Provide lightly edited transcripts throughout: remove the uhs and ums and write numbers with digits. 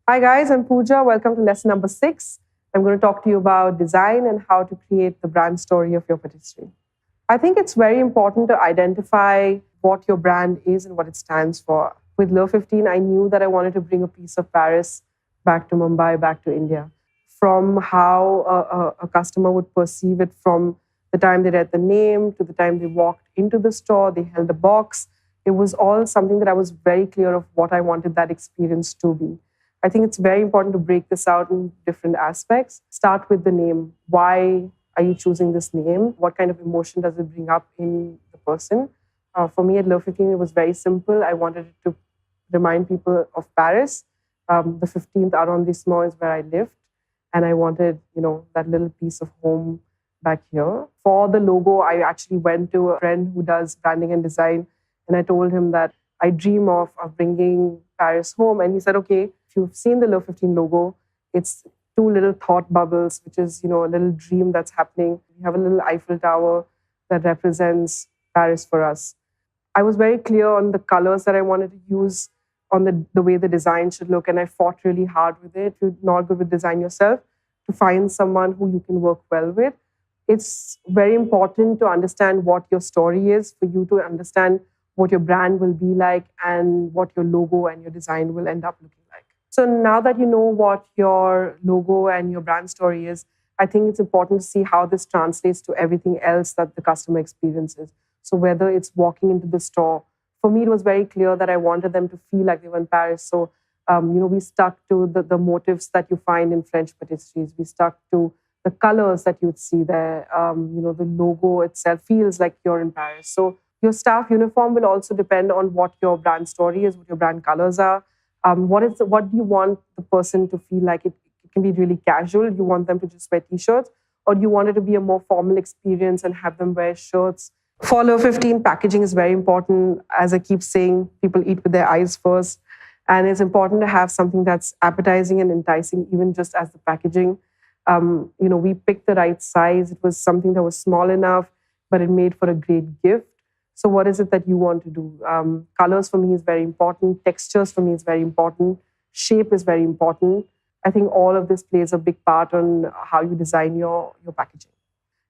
Hi guys, I'm Pooja. Welcome to lesson number 6. I'm going to talk to you about design and how to create the brand story of your patisserie. I think it's very important to identify what your brand is and what it stands for. With Lure 15, I knew that I wanted to bring a piece of Paris back to Mumbai, back to India. From how a customer would perceive it from the time they read the name to the time they walked into the store, they held the box. It was all something that I was very clear of what I wanted that experience to be. I think it's very important to break this out in different aspects. Start with the name. Why are you choosing this name? What kind of emotion does it bring up in the person? For me at Lure 15, it was very simple. I wanted it to remind people of Paris. The 15th arrondissement is where I lived. And I wanted, that little piece of home back here. For the logo, I actually went to a friend who does branding and design. And I told him that I dream of bringing Paris home. And he said, okay, if you've seen the Lure 15 logo, it's two little thought bubbles, which is, a little dream that's happening. We have a little Eiffel Tower that represents Paris for us. I was very clear on the colors that I wanted to use, on the way the design should look, and I fought really hard with it. If you're not good with design yourself, to find someone who you can work well with. It's very important to understand what your story is, for you to understand what your brand will be like and what your logo and your design will end up looking like. So now that you know what your logo and your brand story is, I think it's important to see how this translates to everything else that the customer experiences. So whether it's walking into the store, for me, it was very clear that I wanted them to feel like they were in Paris. So, we stuck to the motifs that you find in French patisseries. We stuck to the colors that you'd see there. The logo itself feels like you're in Paris. So your staff uniform will also depend on what your brand story is, what your brand colors are. What do you want the person to feel like? It can be really casual. You want them to just wear t-shirts, or do you want it to be a more formal experience and have them wear shirts? For Lure 15, packaging is very important. As I keep saying, people eat with their eyes first. And it's important to have something that's appetizing and enticing, even just as the packaging. We picked the right size. It was something that was small enough, but it made for a great gift. So what is it that you want to do? Colors for me is very important. Textures for me is very important. Shape is very important. I think all of this plays a big part on how you design your packaging.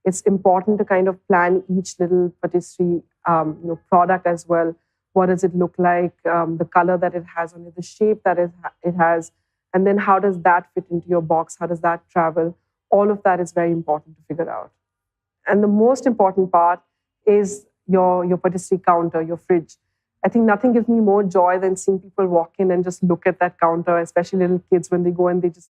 It's important to kind of plan each little patisserie product as well. What does it look like? The color that it has on it, the shape that it has, and then how does that fit into your box? How does that travel? All of that is very important to figure out. And the most important part is your patisserie counter, your fridge. I think nothing gives me more joy than seeing people walk in and just look at that counter, especially little kids when they go and they just